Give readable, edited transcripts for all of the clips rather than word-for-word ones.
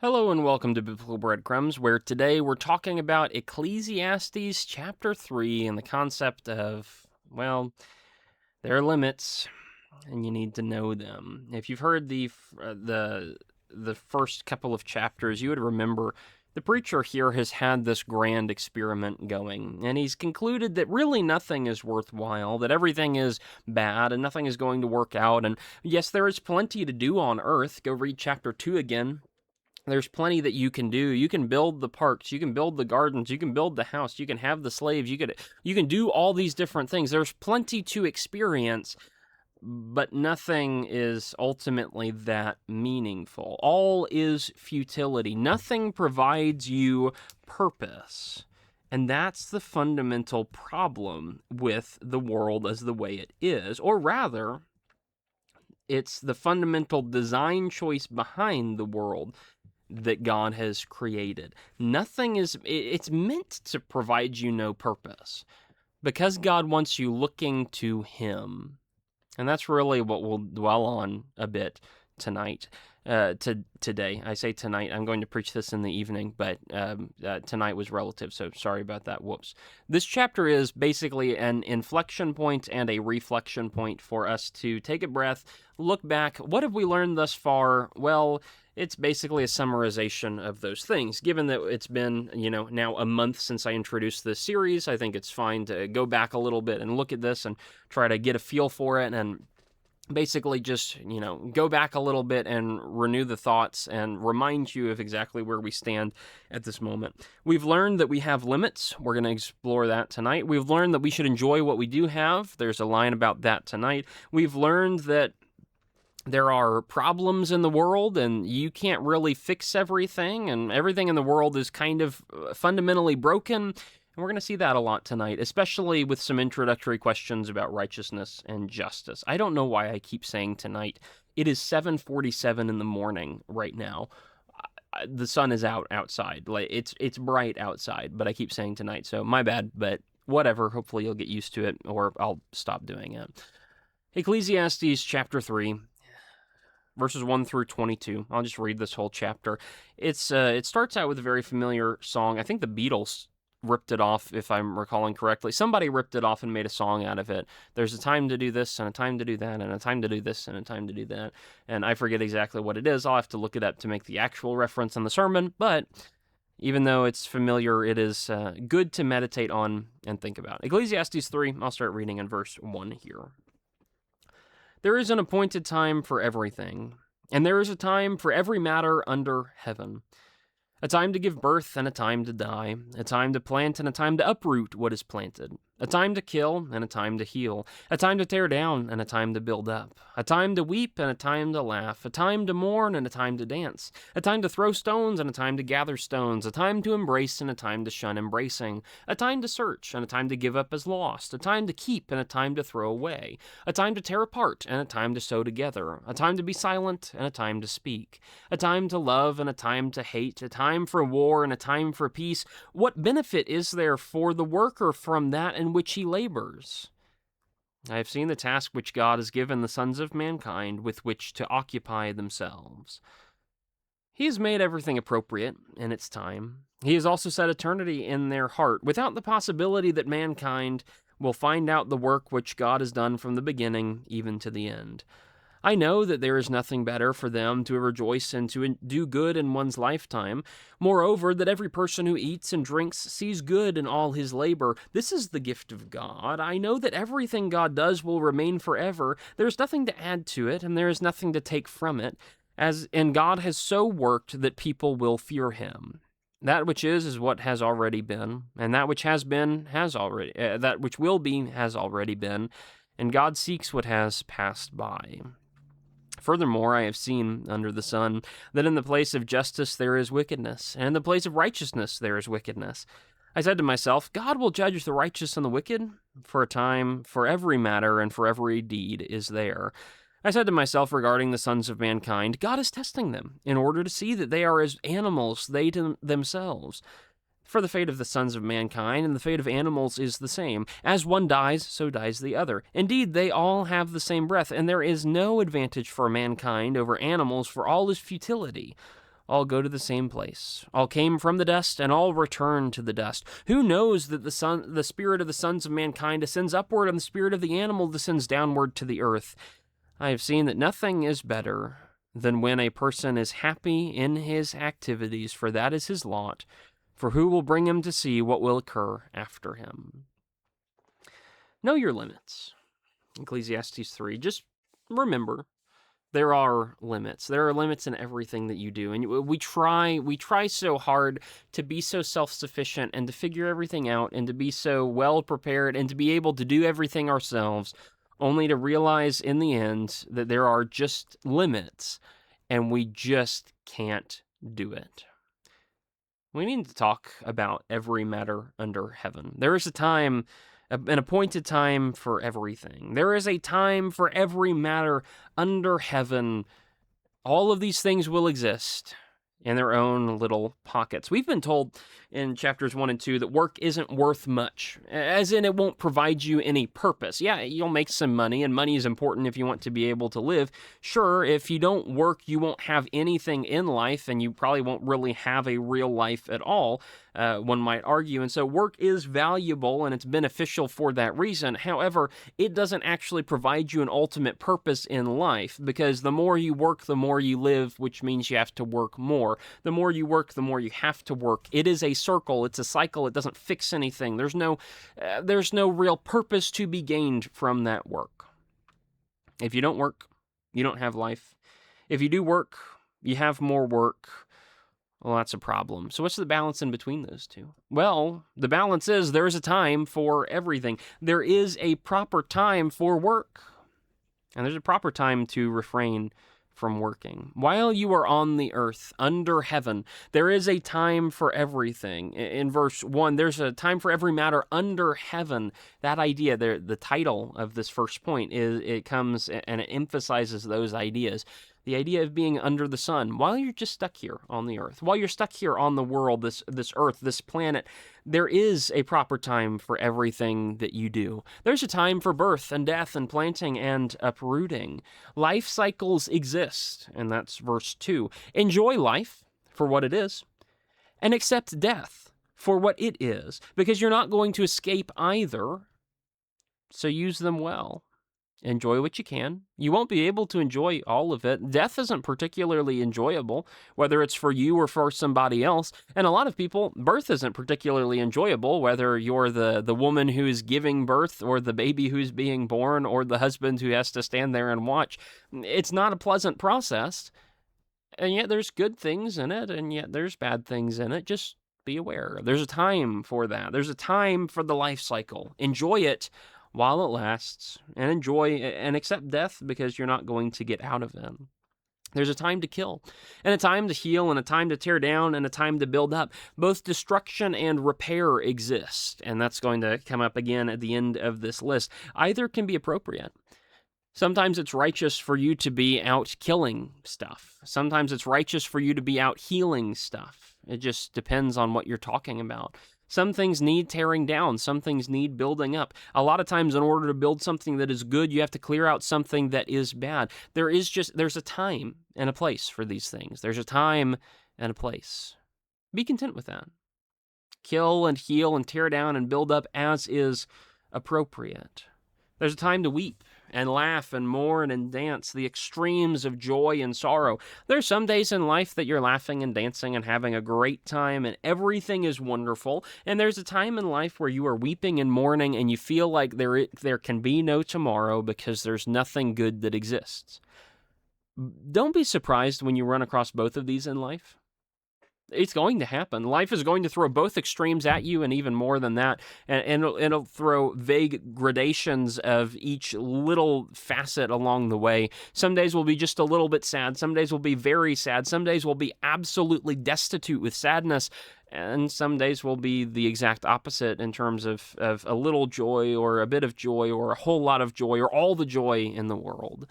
Hello and welcome to Biblical Breadcrumbs, where today we're talking about Ecclesiastes chapter 3 and the concept of, there are limits and you need to know them. If you've heard the first couple of chapters, you would remember the preacher here has had this grand experiment going, and he's concluded that really nothing is worthwhile, that everything is bad and nothing is going to work out. And yes, there is plenty to do on earth. Go read chapter 2 again. There's plenty that you can do. You can build the parks, you can build the gardens, you can build the house, you can have the slaves, you can do all these different things. There's plenty to experience, but nothing is ultimately that meaningful. All is futility. Nothing provides you purpose. And that's the fundamental problem with the world as the way it is, or rather, it's the fundamental design choice behind the world that God has created. It's meant to provide you no purpose because God wants you looking to Him. And that's really what we'll dwell on a bit tonight. Today. I say tonight, I'm going to preach this in the evening, but tonight was relative, so sorry about that. Whoops. This chapter is basically an inflection point and a reflection point for us to take a breath, look back. What have we learned thus far? Well, it's basically a summarization of those things. Given that it's been, now a month since I introduced this series, I think it's fine to go back a little bit and look at this and try to get a feel for it and basically just, go back a little bit and renew the thoughts and remind you of exactly where we stand at this moment. We've learned that we have limits. We're going to explore that tonight. We've learned that we should enjoy what we do have. There's a line about that tonight. We've learned that there are problems in the world and you can't really fix everything, and everything in the world is kind of fundamentally broken. And we're going to see that a lot tonight, especially with some introductory questions about righteousness and justice. I don't know why I keep saying tonight. It is 7:47 in the morning right now. The sun is outside. Like it's bright outside, but I keep saying tonight, so my bad, but whatever. Hopefully you'll get used to it, or I'll stop doing it. Ecclesiastes chapter 3. Verses 1 through 22. I'll just read this whole chapter. It starts out with a very familiar song. I think the Beatles ripped it off, if I'm recalling correctly. Somebody ripped it off and made a song out of it. There's a time to do this, and a time to do that, and a time to do this, and a time to do that. And I forget exactly what it is. I'll have to look it up to make the actual reference in the sermon, but even though it's familiar, it is good to meditate on and think about. Ecclesiastes 3, I'll start reading in verse 1 here. There is an appointed time for everything, and there is a time for every matter under heaven. A time to give birth and a time to die, a time to plant and a time to uproot what is planted, a time to kill and a time to heal, a time to tear down and a time to build up, a time to weep and a time to laugh, a time to mourn and a time to dance, a time to throw stones and a time to gather stones, a time to embrace and a time to shun embracing, a time to search and a time to give up as lost, a time to keep and a time to throw away, a time to tear apart and a time to sew together, a time to be silent and a time to speak, a time to love and a time to hate, a time for war and a time for peace. What benefit is there for the worker from that in which he labors? I have seen the task which God has given the sons of mankind with which to occupy themselves. He has made everything appropriate in its time. He has also set eternity in their heart, without the possibility that mankind will find out the work which God has done from the beginning even to the end. I know that there is nothing better for them to rejoice and to do good in one's lifetime. Moreover, that every person who eats and drinks sees good in all his labor. This is the gift of God. I know that everything God does will remain forever. There is nothing to add to it, and there is nothing to take from it. And God has so worked that people will fear him. That which is what has already been, and that which has been that which will be has already been, and God seeks what has passed by. Furthermore, I have seen under the sun that in the place of justice there is wickedness, and in the place of righteousness there is wickedness. I said to myself, God will judge the righteous and the wicked, for a time for every matter and for every deed is there. I said to myself regarding the sons of mankind, God is testing them, in order to see that they are as animals they themselves. For the fate of the sons of mankind and the fate of animals is the same. As one dies, so dies the other. Indeed, they all have the same breath, and there is no advantage for mankind over animals, for all is futility. all go to the same place. All came from the dust, and all return to the dust. Who knows that the spirit of the sons of mankind ascends upward, and the spirit of the animal descends downward to the earth? I have seen that nothing is better than when a person is happy in his activities, for that is his lot. For who will bring him to see what will occur after him? Know your limits. Ecclesiastes 3. Just remember, there are limits. There are limits in everything that you do. And we try so hard to be so self-sufficient and to figure everything out and to be so well prepared and to be able to do everything ourselves, only to realize in the end that there are just limits and we just can't do it. We need to talk about every matter under heaven. There is a time, an appointed time for everything. There is a time for every matter under heaven. All of these things will exist in their own little pockets. We've been told in chapters 1 and 2 that work isn't worth much, as in it won't provide you any purpose. Yeah, you'll make some money, and money is important if you want to be able to live. Sure, if you don't work, you won't have anything in life, and you probably won't really have a real life at all, one might argue. And so work is valuable, and it's beneficial for that reason. However, it doesn't actually provide you an ultimate purpose in life, because the more you work, the more you live, which means you have to work more. The more you work, the more you have to work. It is a circle. It's a cycle. It doesn't fix anything. There's no real purpose to be gained from that work. If you don't work, you don't have life. If you do work, you have more work. Well, that's a problem. So what's the balance in between those two? Well, the balance is there is a time for everything. There is a proper time for work. And there's a proper time to refrain from working. While you are on the earth, under heaven, there is a time for everything. In verse 1, there's a time for every matter under heaven. That idea, the title of this first point, it comes and it emphasizes those ideas. The idea of being under the sun, while you're just stuck here on the earth, while you're stuck here on the world, this earth, this planet, there is a proper time for everything that you do. There's a time for birth and death and planting and uprooting. Life cycles exist, and that's verse 2. Enjoy life for what it is, and accept death for what it is, because you're not going to escape either, so use them well. Enjoy what you can. You won't be able to enjoy all of it. Death isn't particularly enjoyable, whether it's for you or for somebody else. And a lot of people, birth isn't particularly enjoyable, whether you're the woman who's giving birth or the baby who's being born or the husband who has to stand there and watch. It's not a pleasant process. And yet there's good things in it, and yet there's bad things in it. Just be aware. There's a time for that. There's a time for the life cycle. Enjoy it while it lasts, and enjoy and accept death because you're not going to get out of it. There's a time to kill, and a time to heal, and a time to tear down, and a time to build up. Both destruction and repair exist, and that's going to come up again at the end of this list. Either can be appropriate. Sometimes it's righteous for you to be out killing stuff. Sometimes it's righteous for you to be out healing stuff. It just depends on what you're talking about. Some things need tearing down. Some things need building up. A lot of times, in order to build something that is good, you have to clear out something that is bad. There's a time and a place for these things. There's a time and a place. Be content with that. Kill and heal and tear down and build up as is appropriate. There's a time to weep and laugh and mourn and dance, the extremes of joy and sorrow. There's some days in life that you're laughing and dancing and having a great time and everything is wonderful. And there's a time in life where you are weeping and mourning and you feel like there can be no tomorrow because there's nothing good that exists. Don't be surprised when you run across both of these in life. It's going to happen. Life is going to throw both extremes at you and even more than that. And it'll throw vague gradations of each little facet along the way. Some days will be just a little bit sad. Some days will be very sad. Some days will be absolutely destitute with sadness. And some days will be the exact opposite in terms of a little joy or a bit of joy or a whole lot of joy or all the joy in the world.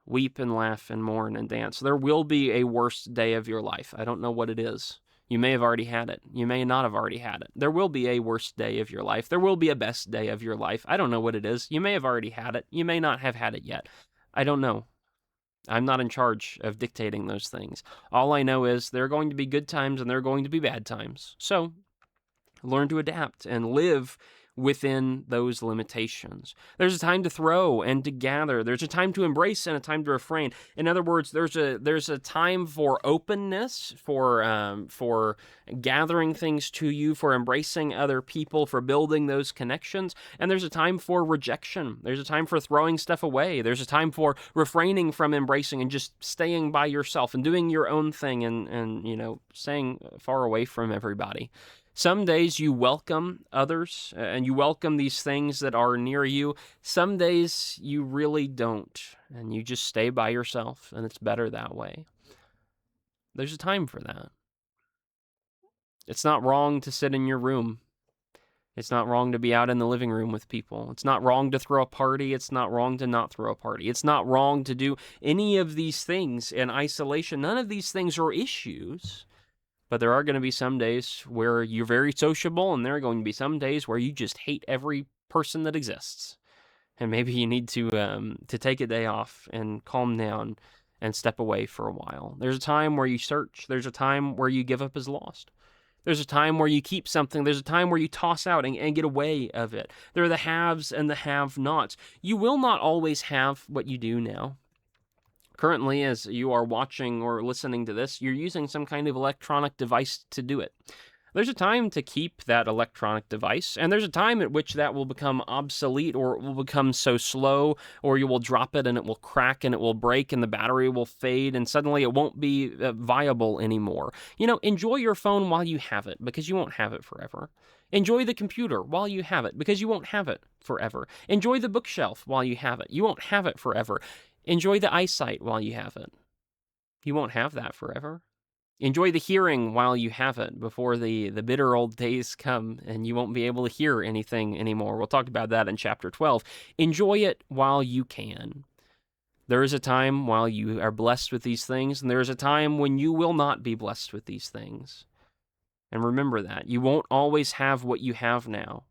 Weep and laugh and mourn and dance. There will be a worst day of your life. I don't know what it is. You may have already had it. You may not have already had it. There will be a worst day of your life. There will be a best day of your life. I don't know what it is. You may have already had it. You may not have had it yet. I don't know. I'm not in charge of dictating those things. All I know is there are going to be good times and there are going to be bad times. So learn to adapt and live within those limitations. There's a time to throw and to gather. There's a time to embrace and a time to refrain. In other words, there's a time for openness, for gathering things to you, for embracing other people, for building those connections. And there's a time for rejection. There's a time for throwing stuff away. There's a time for refraining from embracing and just staying by yourself and doing your own thing and staying far away from everybody. Some days you welcome others and you welcome these things that are near you. Some days you really don't, and you just stay by yourself, and it's better that way. There's a time for that. It's not wrong to sit in your room. It's not wrong to be out in the living room with people. It's not wrong to throw a party. It's not wrong to not throw a party. It's not wrong to do any of these things in isolation. None of these things are issues. But there are going to be some days where you're very sociable, and there are going to be some days where you just hate every person that exists. And maybe you need to take a day off and calm down and step away for a while. There's a time where you search. There's a time where you give up as lost. There's a time where you keep something. There's a time where you toss out and get away of it. There are the haves and the have-nots. You will not always have what you do now. Currently, as you are watching or listening to this, you're using some kind of electronic device to do it. There's a time to keep that electronic device, and there's a time at which that will become obsolete, or it will become so slow, or you will drop it and it will crack and it will break and the battery will fade, and suddenly it won't be viable anymore. Enjoy your phone while you have it, because you won't have it forever. Enjoy the computer while you have it, because you won't have it forever. Enjoy the bookshelf while you have it. You won't have it forever. Enjoy the eyesight while you have it. You won't have that forever. Enjoy the hearing while you have it before the bitter old days come and you won't be able to hear anything anymore. We'll talk about that in chapter 12. Enjoy it while you can. There is a time while you are blessed with these things, and there is a time when you will not be blessed with these things. And remember that. You won't always have what you have now.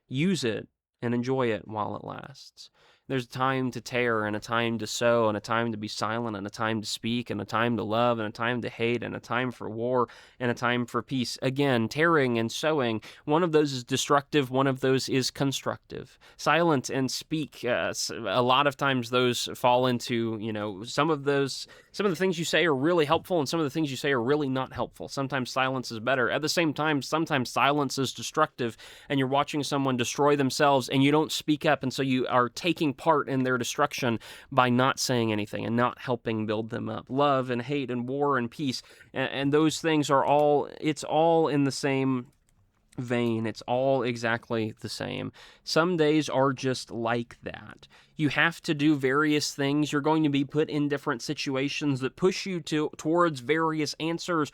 Use it and enjoy it while it lasts. There's a time to tear, and a time to sow, and a time to be silent, and a time to speak, and a time to love, and a time to hate, and a time for war, and a time for peace. Again, tearing and sowing. One of those is destructive, one of those is constructive. Silent and speak. A lot of times those fall into, some of the things you say are really helpful, and some of the things you say are really not helpful. Sometimes silence is better. At the same time, sometimes silence is destructive, and you're watching someone destroy themselves, and you don't speak up, and so you are taking part in their destruction by not saying anything and not helping build them up. Love and hate and war and peace, and those things it's all in the same vein. It's all exactly the same. Some days are just like that. You have to do various things. You're going to be put in different situations that push you towards various answers.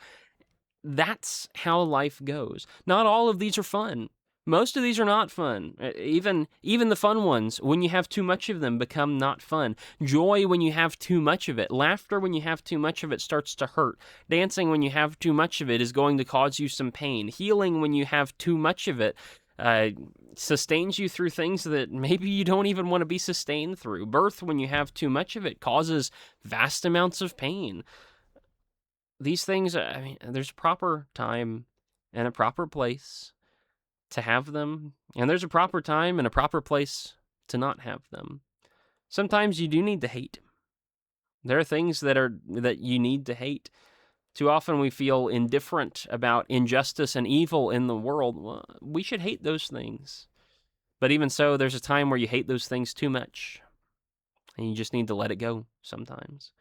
That's how life goes. Not all of these are fun. Most of these are not fun. Even the fun ones, when you have too much of them, become not fun. Joy when you have too much of it. Laughter when you have too much of it starts to hurt. Dancing when you have too much of it is going to cause you some pain. Healing when you have too much of it sustains you through things that maybe you don't even want to be sustained through. Birth when you have too much of it causes vast amounts of pain. These things, there's a proper time and a proper place to have them, and there's a proper time and a proper place to not have them. Sometimes you do need to hate. There are things that you need to hate. Too often we feel indifferent about injustice and evil in the world. Well, we should hate those things. But even so, there's a time where you hate those things too much, and you just need to let it go sometimes.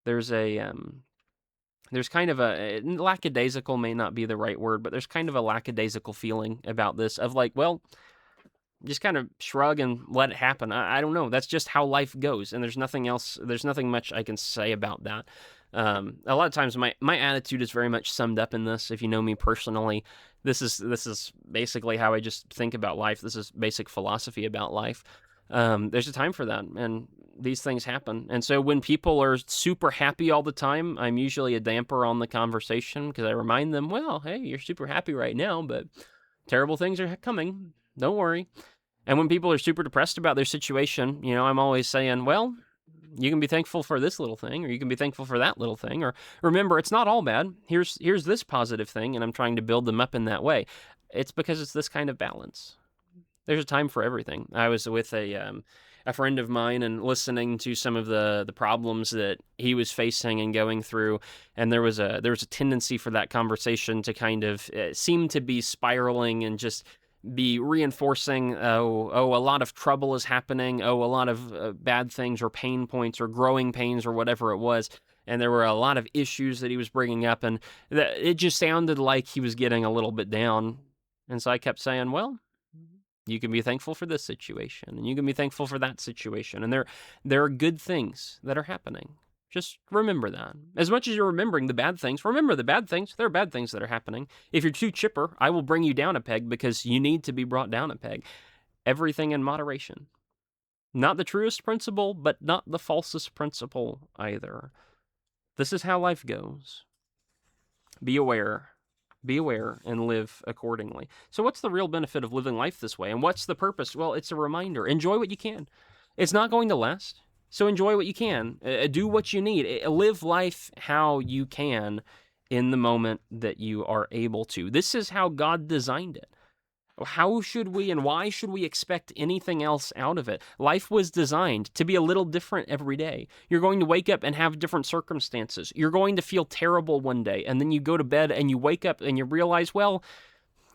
There's kind of a lackadaisical may not be the right word, but there's kind of a lackadaisical feeling about this of like, well, just kind of shrug and let it happen. I don't know. That's just how life goes, and there's nothing else. There's nothing much I can say about that. A lot of times my attitude is very much summed up in this. If you know me personally, this is basically how I just think about life. This is basic philosophy about life. There's a time for that, and these things happen. And so when people are super happy all the time, I'm usually a damper on the conversation because I remind them, well, hey, you're super happy right now, but terrible things are coming. Don't worry. And when people are super depressed about their situation, I'm always saying, well, You can be thankful for this little thing, or you can be thankful for that little thing, or remember, it's not all bad. Here's this positive thing, and I'm trying to build them up in that way. It's because it's this kind of balance. There's a time for everything. I was with a friend of mine and listening to some of the problems that he was facing and going through, and there was a tendency for that conversation to kind of seem to be spiraling and just be reinforcing, a lot of trouble is happening, a lot of bad things or pain points or growing pains or whatever it was. And there were a lot of issues that he was bringing up, and it just sounded like he was getting a little bit down. And so I kept saying, well, you can be thankful for this situation, and you can be thankful for that situation. And there are good things that are happening. Just remember that. As much as you're remembering the bad things, remember the bad things. There are bad things that are happening. If you're too chipper, I will bring you down a peg because you need to be brought down a peg. Everything in moderation. Not the truest principle, but not the falsest principle either. This is how life goes. Be aware. Be aware and live accordingly. So what's the real benefit of living life this way? And what's the purpose? Well, it's a reminder. Enjoy what you can. It's not going to last. So enjoy what you can. Do what you need. Live life how you can in the moment that you are able to. This is how God designed it. How should we and why should we expect anything else out of it? Life was designed to be a little different every day. You're going to wake up and have different circumstances. You're going to feel terrible one day, and then you go to bed and you wake up and you realize, well,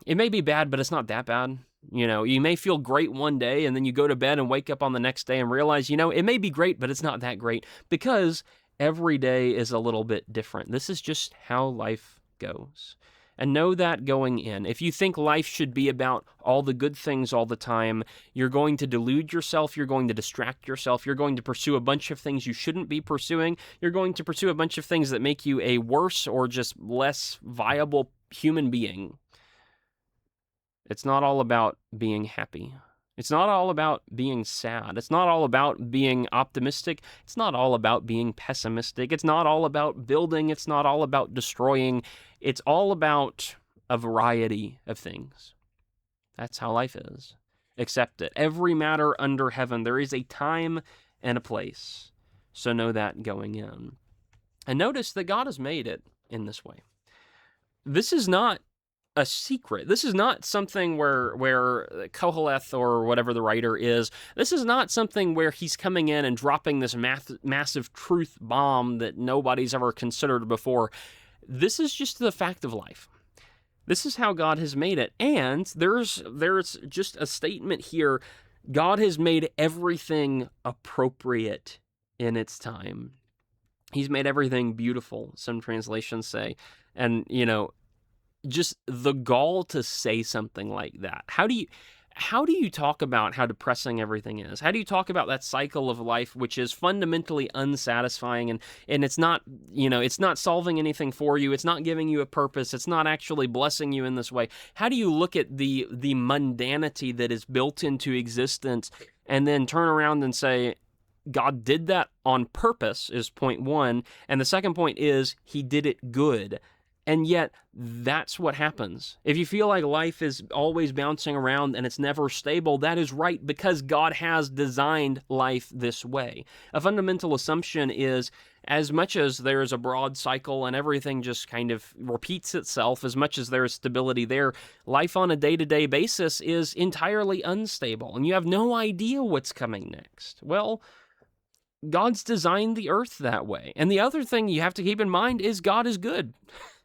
it may be bad, but it's not that bad. You may feel great one day, and then you go to bed and wake up on the next day and realize, it may be great, but it's not that great, because every day is a little bit different. This is just how life goes. And know that going in. If you think life should be about all the good things all the time, you're going to delude yourself, you're going to distract yourself, you're going to pursue a bunch of things you shouldn't be pursuing, you're going to pursue a bunch of things that make you a worse or just less viable human being. It's not all about being happy. It's not all about being sad. It's not all about being optimistic. It's not all about being pessimistic. It's not all about building. It's not all about destroying. It's all about a variety of things. That's how life is. Accept it. Every matter under heaven, there is a time and a place. So know that going in. And notice that God has made it in this way. This is not a secret. This is not something where Koheleth or whatever the writer is, this is not something where he's coming in and dropping this massive truth bomb that nobody's ever considered before. This is just the fact of life. This is how God has made it. And there's just a statement here. God has made everything appropriate in its time. He's made everything beautiful, some translations say. And, just the gall to say something like that. How do you talk about how depressing everything is? How do you talk about that cycle of life, which is fundamentally unsatisfying, and it's not, it's not solving anything for you. It's not giving you a purpose. It's not actually blessing you in this way. How do you look at the mundanity that is built into existence and then turn around and say, God did that on purpose, is point one. And the second point is he did it good. And yet, that's what happens. If you feel like life is always bouncing around and it's never stable, that is right, because God has designed life this way. A fundamental assumption is, as much as there is a broad cycle and everything just kind of repeats itself, as much as there is stability there, life on a day-to-day basis is entirely unstable, and you have no idea what's coming next. Well, God's designed the earth that way. And the other thing you have to keep in mind is God is good.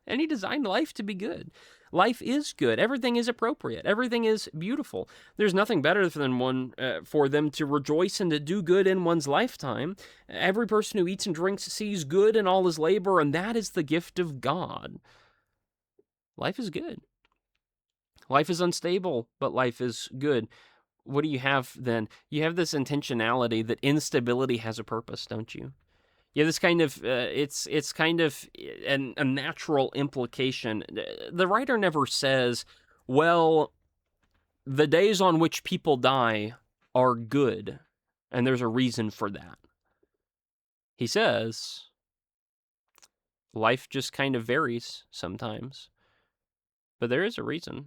And he designed life to be good. Life is good. Everything is appropriate. Everything is beautiful. There's nothing better than for them to rejoice and to do good in one's lifetime. Every person who eats and drinks sees good in all his labor, and that is the gift of God. Life is good. Life is unstable, but life is good. What do you have then? You have this intentionality that instability has a purpose, don't you? Yeah, this kind of, it's kind of a natural implication. The writer never says, well, the days on which people die are good, and there's a reason for that. He says, life just kind of varies sometimes, but there is a reason.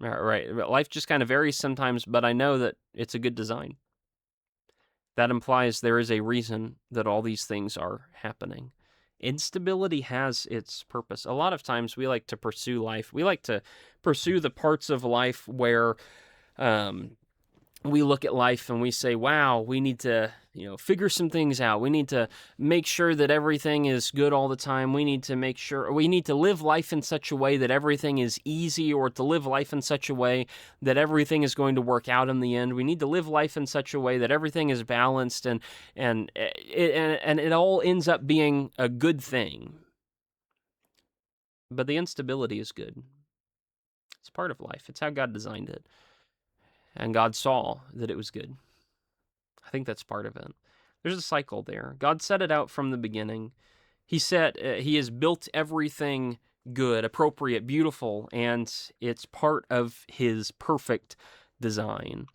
Right, life just kind of varies sometimes, but I know that it's a good design. That implies there is a reason that all these things are happening. Instability has its purpose. A lot of times we like to pursue life. We like to pursue the parts of life where we look at life and we say, wow, we need to, figure some things out. We need to make sure that everything is good all the time. We need to live life in such a way that everything is easy, or to live life in such a way that everything is going to work out in the end. We need to live life in such a way that everything is balanced and it all ends up being a good thing. But the instability is good. It's part of life. It's how God designed it. And God saw that it was good. I think that's part of it. There's a cycle there. God set it out from the beginning. He has built everything good, appropriate, beautiful, and it's part of his perfect design.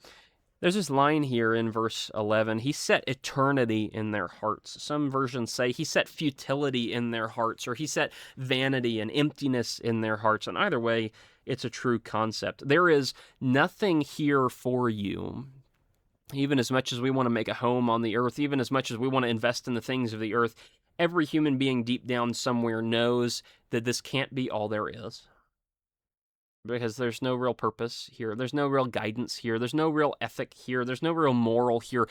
There's this line here in verse 11. He set eternity in their hearts. Some versions say he set futility in their hearts, or he set vanity and emptiness in their hearts. And either way, it's a true concept. There is nothing here for you. Even as much as we want to make a home on the earth, even as much as we want to invest in the things of the earth, every human being deep down somewhere knows that this can't be all there is. Because there's no real purpose here. There's no real guidance here. There's no real ethic here. There's no real moral here.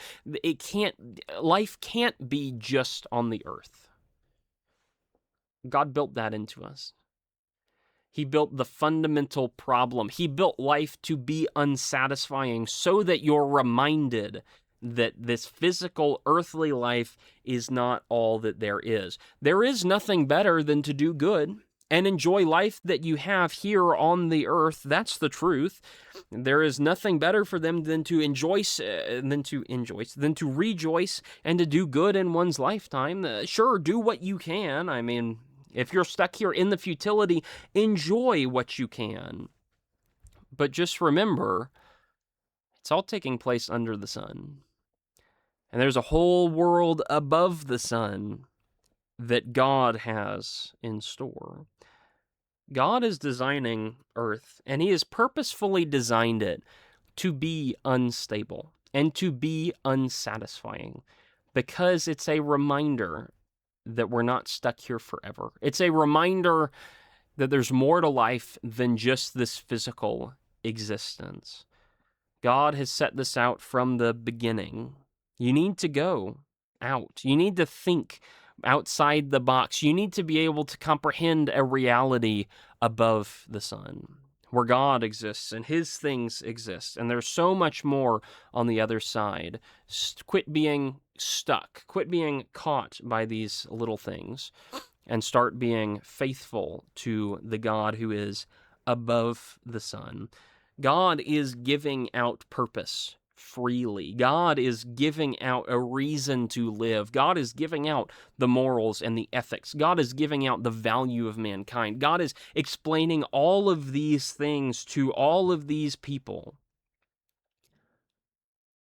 Life can't be just on the earth. God built that into us. He built the fundamental problem. He built life to be unsatisfying so that you're reminded that this physical, earthly life is not all that there is. There is nothing better than to do good and enjoy life that you have here on the earth. That's the truth. There is nothing better for them than to rejoice and to do good in one's lifetime. Sure, do what you can. I mean, if you're stuck here in the futility, enjoy what you can. But just remember, it's all taking place under the sun. And there's a whole world above the sun that God has in store. God is designing Earth, and he has purposefully designed it to be unstable and to be unsatisfying, because it's a reminder that we're not stuck here forever. It's a reminder that there's more to life than just this physical existence. God has set this out from the beginning. You need to go out. You need to think outside the box. You need to be able to comprehend a reality above the sun, where God exists and his things exist. And there's so much more on the other side. Quit being stuck. Quit being caught by these little things and start being faithful to the God who is above the sun. God is giving out purpose freely. God is giving out a reason to live. God is giving out the morals and the ethics. God is giving out the value of mankind. God is explaining all of these things to all of these people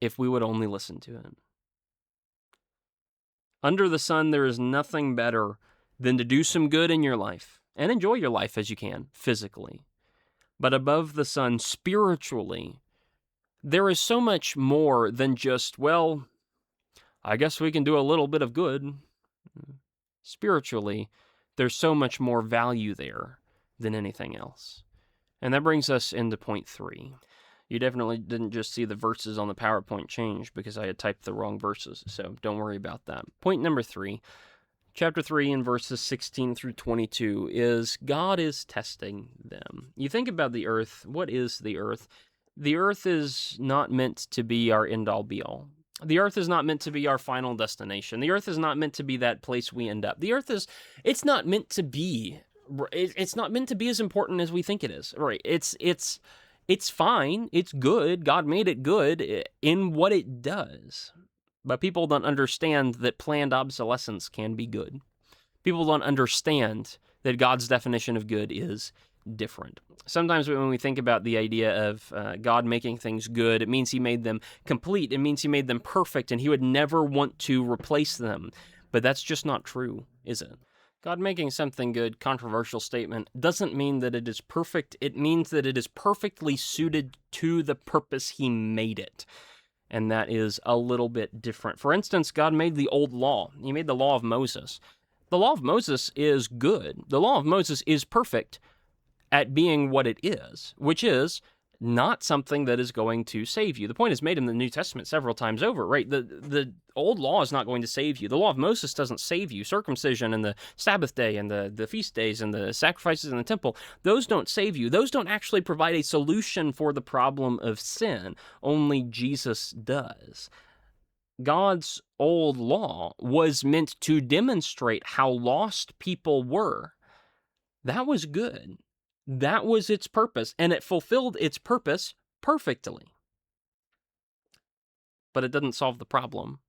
if we would only listen to it. Under the sun, there is nothing better than to do some good in your life and enjoy your life as you can, physically. But above the sun, spiritually, there is so much more than just, well, I guess we can do a little bit of good. Spiritually, there's so much more value there than anything else. And that brings us into point 3. You definitely didn't just see the verses on the PowerPoint change because I had typed the wrong verses, so don't worry about that. Point number 3, chapter 3 in verses 16 through 22 is God is testing them. You think about the earth. What is the earth? The earth is not meant to be our end-all be-all. The earth is not meant to be our final destination. The earth is not meant to be that place we end up. The earth it's not meant to be as important as we think it is. Right? It's fine. It's good. God made it good in what it does. But people don't understand that planned obsolescence can be good. People don't understand that God's definition of good is different. Sometimes when we think about the idea of God making things good, it means he made them complete. It means he made them perfect, and he would never want to replace them. But that's just not true, is it? God making something good, controversial statement, doesn't mean that it is perfect. It means that it is perfectly suited to the purpose he made it. and that is a little bit different. For instance, God made the old law. He made the law of Moses. The law of Moses is good. The law of Moses is perfect at being what it is, which is not something that is going to save you. The point is made in the New Testament several times over, right? The old law is not going to save you. The law of Moses doesn't save you. Circumcision and the Sabbath day and the feast days and the sacrifices in the temple, those don't save you. Those don't actually provide a solution for the problem of sin. Only Jesus does. God's old law was meant to demonstrate how lost people were. That was good. That was its purpose, and it fulfilled its purpose perfectly. But it doesn't solve the problem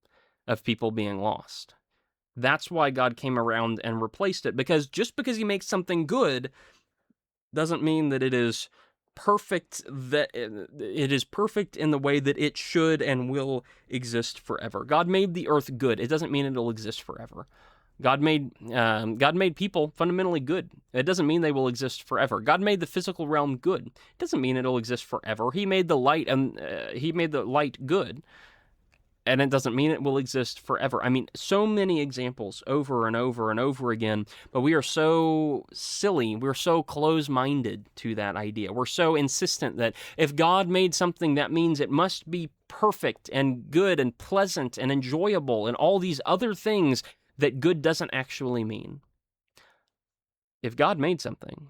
of people being lost. That's why God came around and replaced it, because just because he makes something good doesn't mean that it is perfect, that it is perfect in the way that it should and will exist forever. God made the earth good. It doesn't mean it'll exist forever. God made people fundamentally good. It doesn't mean they will exist forever. God made the physical realm good. It doesn't mean it'll exist forever. He made the light, and he made the light good, and it doesn't mean it will exist forever. I mean, so many examples over and over and over again, but we are so silly. We're so close-minded to that idea. We're so insistent that if God made something, that means it must be perfect and good and pleasant and enjoyable and all these other things that good doesn't actually mean. If God made something,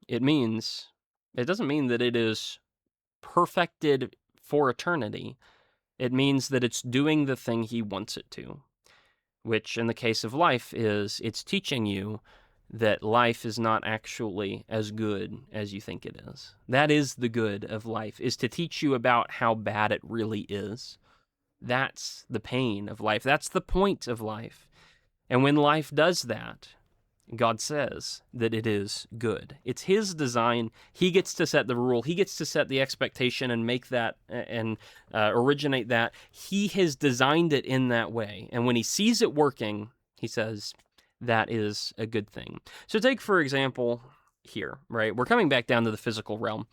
it doesn't mean that it is perfected for eternity. It means that it's doing the thing he wants it to, which in the case of life is it's teaching you that life is not actually as good as you think it is. That is the good of life, is to teach you about how bad it really is. That's the pain of life. That's the point of life. And when life does that, God says that it is good. It's his design. He gets to set the rule. He gets to set the expectation and make that and originate that. He has designed it in that way. And when he sees it working, he says that is a good thing. So take, for example, here, right? We're coming back down to the physical realm.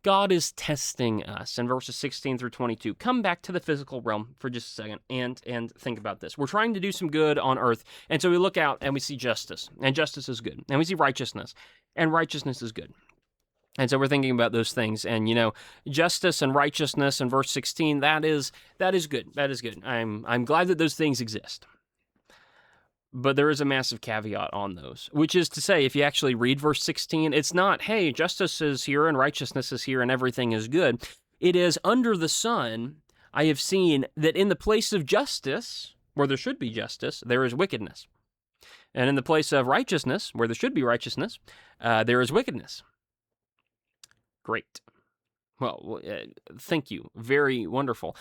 God is testing us in verses 16 through 22. Come back to the physical realm for just a second and think about this. We're trying to do some good on earth, and so we look out and we see justice, and justice is good. And we see righteousness, and righteousness is good. And so we're thinking about those things, and justice and righteousness in verse 16, that is good. That is good. I'm glad that those things exist. But there is a massive caveat on those, which is to say, if you actually read verse 16, it's not, hey, justice is here and righteousness is here and everything is good. It is, under the sun, I have seen that in the place of justice, where there should be justice, there is wickedness. And in the place of righteousness, where there should be righteousness, there is wickedness. Great. Well, thank you. Very wonderful.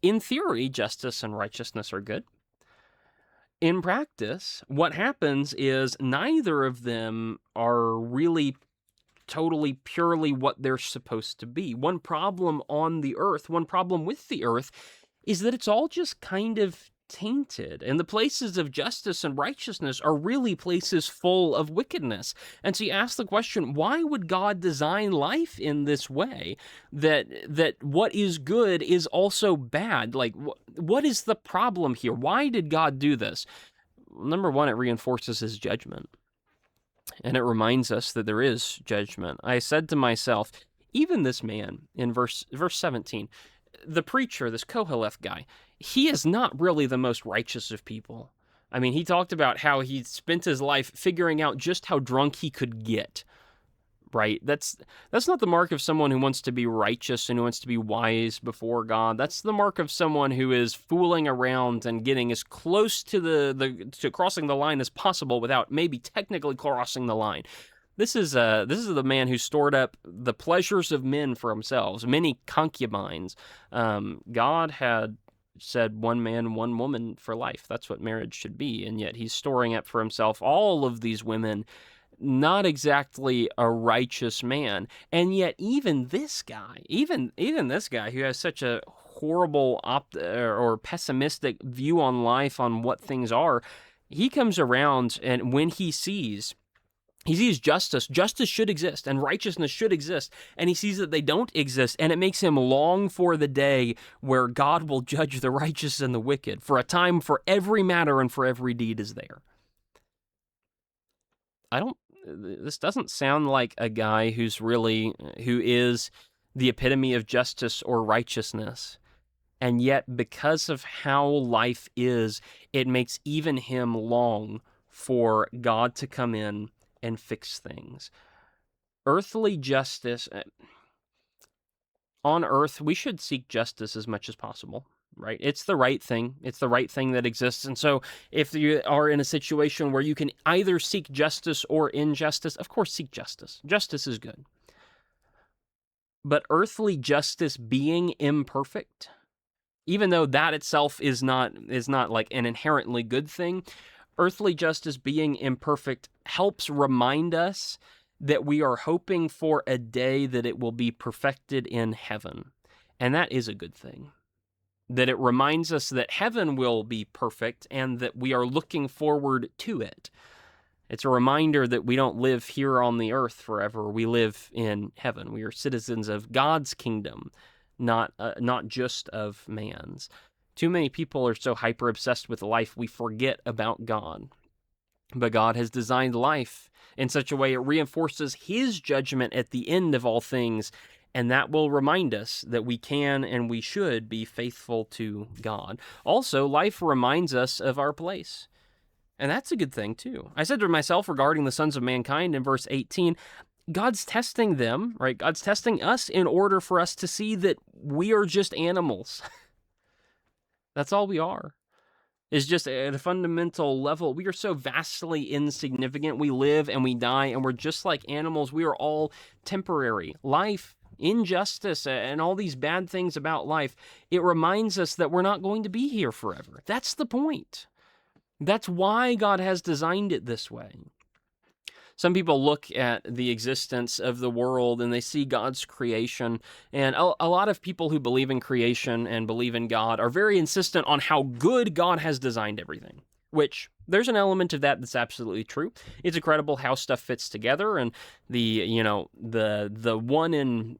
In theory, justice and righteousness are good. In practice, what happens is neither of them are really totally purely what they're supposed to be. One problem with the earth, is that it's all just kind of tainted, and the places of justice and righteousness are really places full of wickedness. And so you ask the question, why would God design life in this way, that what is good is also bad? Like, what is the problem here? Why did God do this? Number one, it reinforces his judgment, and it reminds us that there is judgment. I said to myself, even this man in verse 17, the preacher, this Koheleth guy, he is not really the most righteous of people. I mean, he talked about how he spent his life figuring out just how drunk he could get, right? That's not the mark of someone who wants to be righteous and who wants to be wise before God. That's the mark of someone who is fooling around and getting as close to to crossing the line as possible without maybe technically crossing the line. This is the man who stored up the pleasures of men for himself, many concubines. God had said one man, one woman for life. That's what marriage should be, and yet he's storing up for himself all of these women. Not exactly a righteous man, and yet even this guy who has such a horrible or pessimistic view on life, on what things are, he comes around, and when he sees He sees justice. Justice should exist, and righteousness should exist, and he sees that they don't exist, and it makes him long for the day where God will judge the righteous and the wicked, for a time for every matter and for every deed is there. This doesn't sound like a guy who is the epitome of justice or righteousness. And yet, because of how life is, it makes even him long for God to come in and fix things. Earthly justice, on earth, we should seek justice as much as possible, right? It's the right thing. It's the right thing that exists. And so if you are in a situation where you can either seek justice or injustice, of course, seek justice. Justice is good. But earthly justice being imperfect, even though that itself is not like an inherently good thing, earthly justice being imperfect helps remind us that we are hoping for a day that it will be perfected in heaven. And that is a good thing. That it reminds us that heaven will be perfect and that we are looking forward to it. It's a reminder that we don't live here on the earth forever. We live in heaven. We are citizens of God's kingdom, not just of man's. Too many people are so hyper obsessed with life, we forget about God. But God has designed life in such a way it reinforces his judgment at the end of all things, and that will remind us that we can and we should be faithful to God. Also, life reminds us of our place. And that's a good thing, too. I said to myself regarding the sons of mankind in verse 18, God's testing them, right? God's testing us in order for us to see that we are just animals. That's all we are. Is just at a fundamental level, we are so vastly insignificant. We live and we die, and we're just like animals. We are all temporary. Life, injustice, and all these bad things about life, it reminds us that we're not going to be here forever. That's the point. That's why God has designed it this way. Some people look at the existence of the world and they see God's creation, and a lot of people who believe in creation and believe in God are very insistent on how good God has designed everything, which there's an element of that that's absolutely true. It's incredible how stuff fits together, and the 1 in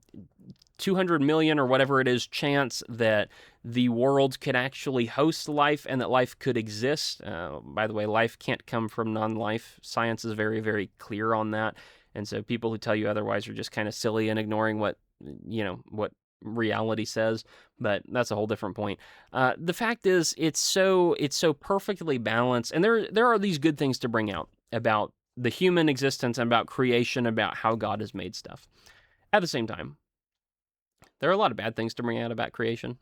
200 million or whatever it is chance that the world could actually host life and that life could exist. By the way, life can't come from non-life. Science is very, very clear on that. And so people who tell you otherwise are just kind of silly and ignoring what reality says. But that's a whole different point. The fact is, it's so perfectly balanced. And there are these good things to bring out about the human existence and about creation, about how God has made stuff. At the same time, there are a lot of bad things to bring out about creation.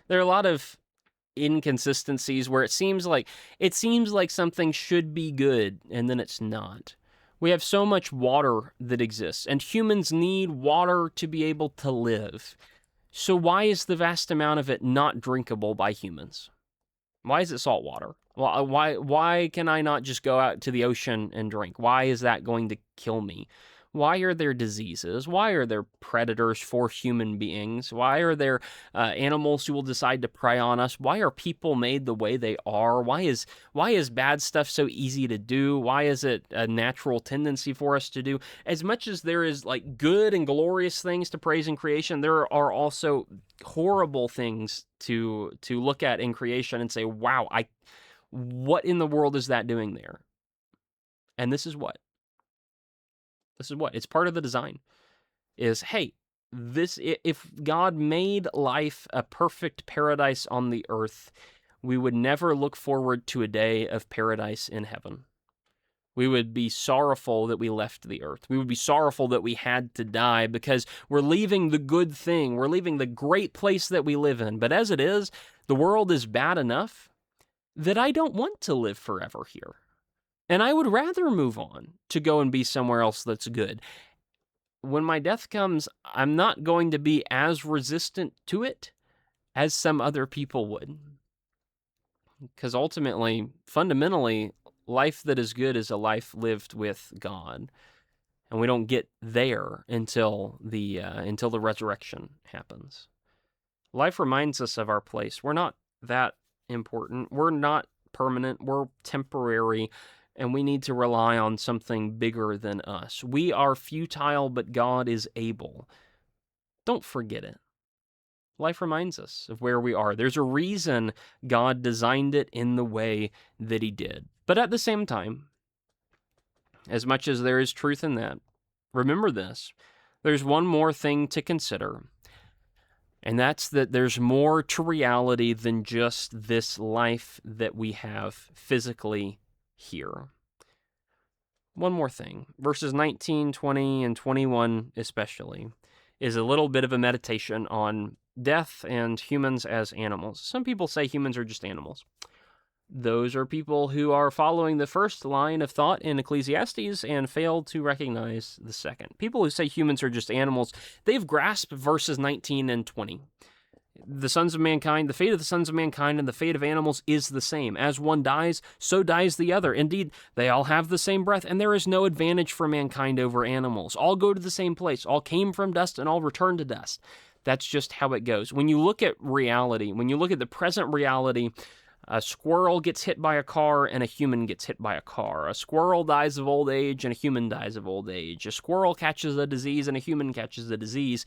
There are a lot of inconsistencies where it seems like something should be good and then it's not. We have so much water that exists, and humans need water to be able to live. So why is the vast amount of it not drinkable by humans? Why is it salt water? Well, why can I not just go out to the ocean and drink? Why is that going to kill me? Why are there diseases? Why are there predators for human beings? Why are there animals who will decide to prey on us? Why are people made the way they are? Why is bad stuff so easy to do? Why is it a natural tendency for us to do? As much as there is like good and glorious things to praise in creation, there are also horrible things to look at in creation and say, wow, what in the world is that doing there? And this is what it's part of the design is, hey, if God made life a perfect paradise on the earth, we would never look forward to a day of paradise in heaven. We would be sorrowful that we left the earth. We would be sorrowful that we had to die because we're leaving the good thing. We're leaving the great place that we live in. But as it is, the world is bad enough that I don't want to live forever here. And I would rather move on to go and be somewhere else that's good. When my death comes, I'm not going to be as resistant to it as some other people would. Because ultimately, fundamentally, life that is good is a life lived with God. And we don't get there until the resurrection happens. Life reminds us of our place. We're not that important. We're not permanent. We're temporary. and we need to rely on something bigger than us. We are futile, but God is able. Don't forget it. Life reminds us of where we are. There's a reason God designed it in the way that He did. But at the same time, as much as there is truth in that, remember this. There's one more thing to consider, and that's that there's more to reality than just this life that we have physically here. One more thing. Verses 19, 20, and 21 especially is a little bit of a meditation on death and humans as animals. Some people say humans are just animals. Those are people who are following the first line of thought in Ecclesiastes and fail to recognize the second. People who say humans are just animals, they've grasped verses 19 and 20. The sons of mankind, the fate of the sons of mankind and the fate of animals is the same. As one dies, so dies the other. Indeed, they all have the same breath, and there is no advantage for mankind over animals. All go to the same place. All came from dust and all return to dust. That's just how it goes. When you look at reality, when you look at the present reality, a squirrel gets hit by a car and a human gets hit by a car. A squirrel dies of old age and a human dies of old age. A squirrel catches a disease and a human catches a disease.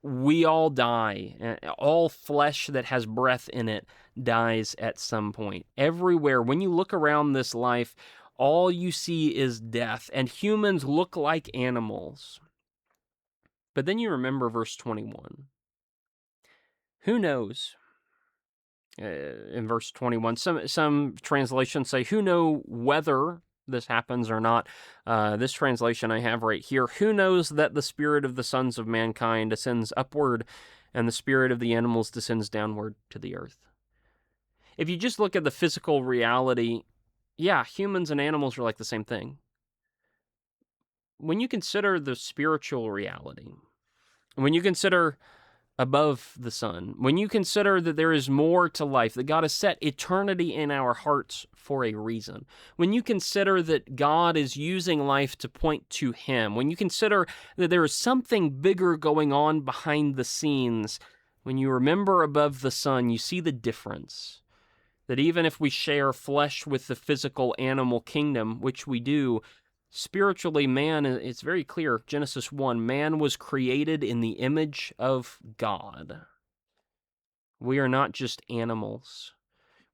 We all die. All flesh that has breath in it dies at some point. Everywhere, when you look around this life, all you see is death, and humans look like animals. But then you remember verse 21. Who knows? In verse 21, some translations say, who know whether this happens or not. This translation I have right here, who knows that the spirit of the sons of mankind ascends upward and the spirit of the animals descends downward to the earth. If you just look at the physical reality, yeah, humans and animals are like the same thing. When you consider the spiritual reality, when you consider above the sun, when you consider that there is more to life, that God has set eternity in our hearts for a reason, when you consider that God is using life to point to Him, when you consider that there is something bigger going on behind the scenes, when you remember above the sun, you see the difference. That even if we share flesh with the physical animal kingdom, which we do, spiritually, man, it's very clear, Genesis 1, man was created in the image of God. We are not just animals.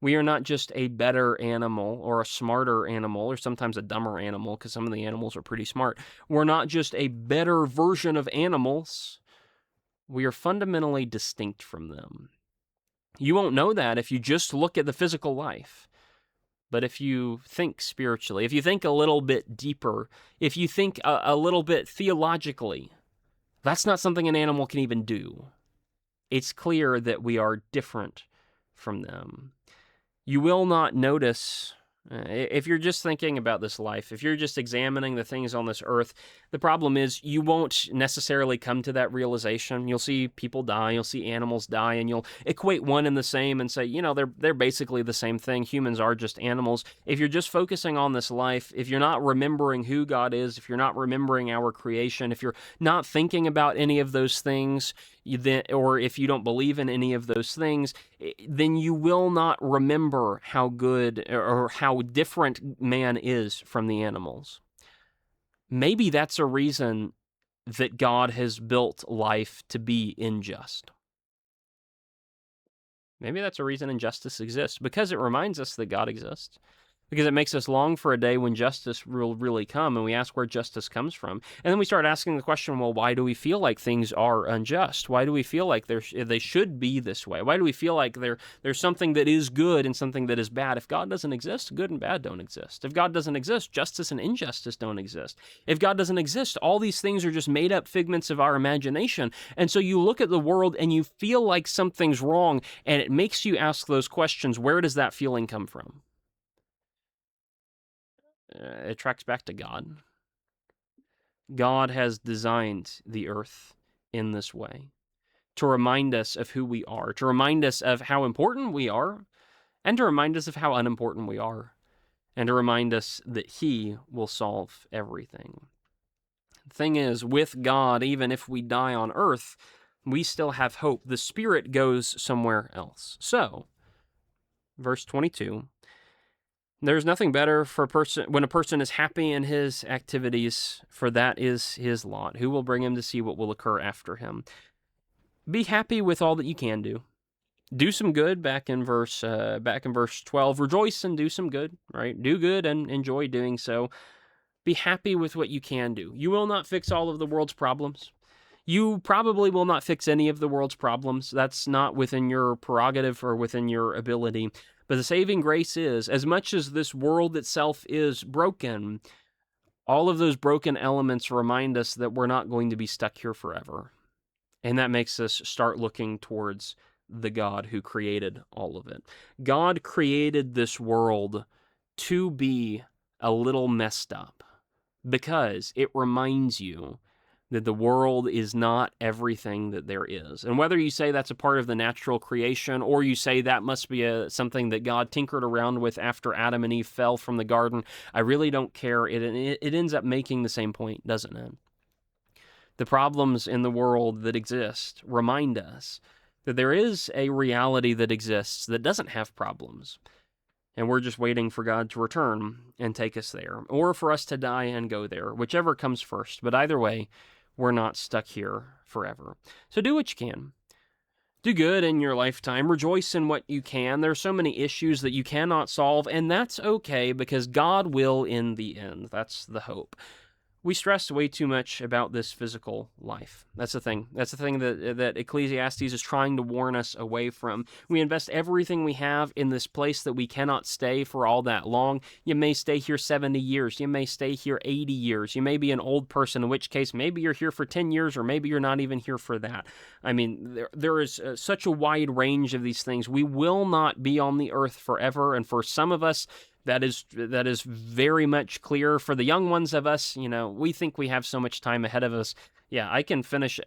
We are not just a better animal or a smarter animal or sometimes a dumber animal, because some of the animals are pretty smart. We're not just a better version of animals. We are fundamentally distinct from them. You won't know that if you just look at the physical life. But if you think spiritually, if you think a little bit deeper, if you think a little bit theologically, that's not something an animal can even do. It's clear that we are different from them. You will not notice, if you're just thinking about this life, if you're just examining the things on this earth, the problem is you won't necessarily come to that realization. You'll see people die, you'll see animals die, and you'll equate one and the same and say, they're basically the same thing. Humans are just animals. If you're just focusing on this life, if you're not remembering who God is, if you're not remembering our creation, if you're not thinking about any of those things, or if you don't believe in any of those things, then you will not remember how good or how different man is from the animals. Maybe that's a reason that God has built life to be unjust. Maybe that's a reason injustice exists, because it reminds us that God exists. Because it makes us long for a day when justice will really come, and we ask where justice comes from. And then we start asking the question, well, why do we feel like things are unjust? Why do we feel like they should be this way? Why do we feel like there's something that is good and something that is bad? If God doesn't exist, good and bad don't exist. If God doesn't exist, justice and injustice don't exist. If God doesn't exist, all these things are just made up figments of our imagination. And so you look at the world and you feel like something's wrong, and it makes you ask those questions. Where does that feeling come from? It tracks back to God. God has designed the earth in this way to remind us of who we are, to remind us of how important we are, and to remind us of how unimportant we are, and to remind us that He will solve everything. The thing is, with God, even if we die on earth, we still have hope. The spirit goes somewhere else. So, verse 22, There's nothing better for a person when a person is happy in his activities, for that is his lot. Who will bring him to see what will occur after him? Be happy with all that you can do. Do some good. Back in verse 12. Rejoice and do some good. Right? Do good and enjoy doing so. Be happy with what you can do. You will not fix all of the world's problems. You probably will not fix any of the world's problems. That's not within your prerogative or within your ability. But the saving grace is, as much as this world itself is broken, all of those broken elements remind us that we're not going to be stuck here forever. And that makes us start looking towards the God who created all of it. God created this world to be a little messed up because it reminds you that the world is not everything that there is. And whether you say that's a part of the natural creation, or you say that must be something that God tinkered around with after Adam and Eve fell from the garden, I really don't care. It ends up making the same point, doesn't it? The problems in the world that exist remind us that there is a reality that exists that doesn't have problems. And we're just waiting for God to return and take us there, or for us to die and go there, whichever comes first. But either way, we're not stuck here forever. So do what you can. Do good in your lifetime. Rejoice in what you can. There are so many issues that you cannot solve, and that's okay because God will in the end. That's the hope. We stress way too much about this physical life. That's the thing. That's the thing that Ecclesiastes is trying to warn us away from. We invest everything we have in this place that we cannot stay for all that long. You may stay here 70 years. You may stay here 80 years. You may be an old person, in which case maybe you're here for 10 years, or maybe you're not even here for that. I mean, there is such a wide range of these things. We will not be on the earth forever, and for some of us, that is very much clear. For the young ones of us, we think we have so much time ahead of us. Yeah, I can finish,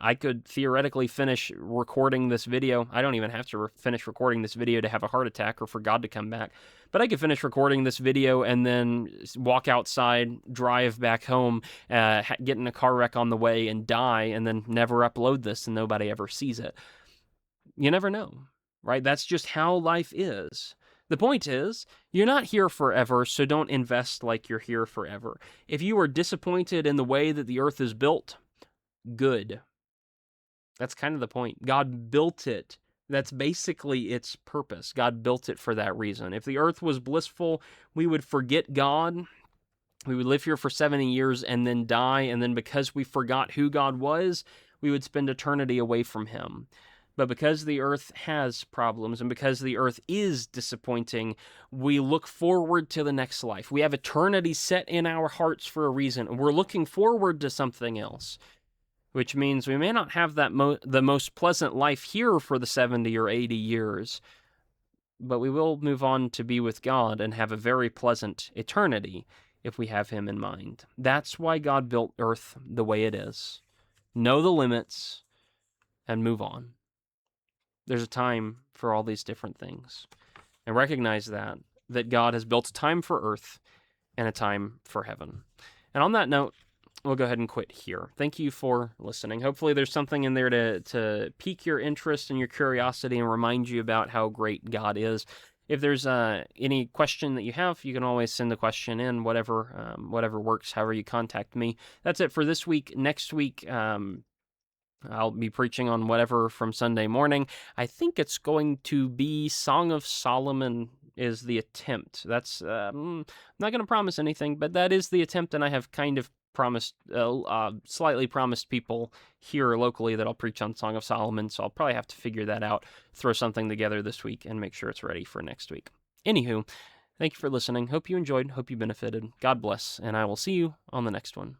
I could theoretically finish recording this video. I don't even have to finish recording this video to have a heart attack or for God to come back. But I could finish recording this video and then walk outside, drive back home, get in a car wreck on the way and die, and then never upload this and nobody ever sees it. You never know, right? That's just how life is. The point is, you're not here forever, so don't invest like you're here forever. If you are disappointed in the way that the earth is built, good. That's kind of the point. God built it. That's basically its purpose. God built it for that reason. If the earth was blissful, we would forget God. We would live here for 70 years and then die, and then because we forgot who God was, we would spend eternity away from him. But because the earth has problems and because the earth is disappointing, we look forward to the next life. We have eternity set in our hearts for a reason, and we're looking forward to something else, which means we may not have the most pleasant life here for the 70 or 80 years, but we will move on to be with God and have a very pleasant eternity if we have him in mind. That's why God built earth the way it is. Know the limits and move on. There's a time for all these different things. And recognize that God has built a time for earth and a time for heaven. And on that note, we'll go ahead and quit here. Thank you for listening. Hopefully there's something in there to pique your interest and your curiosity and remind you about how great God is. If there's any question that you have, you can always send a question in, whatever works, however you contact me. That's it for this week. Next week, I'll be preaching on whatever from Sunday morning. I think it's going to be Song of Solomon is the attempt. That's I'm not going to promise anything, but that is the attempt, and I have kind of slightly promised people here locally that I'll preach on Song of Solomon, so I'll probably have to figure that out, throw something together this week, and make sure it's ready for next week. Anywho, thank you for listening. Hope you enjoyed. Hope you benefited. God bless, and I will see you on the next one.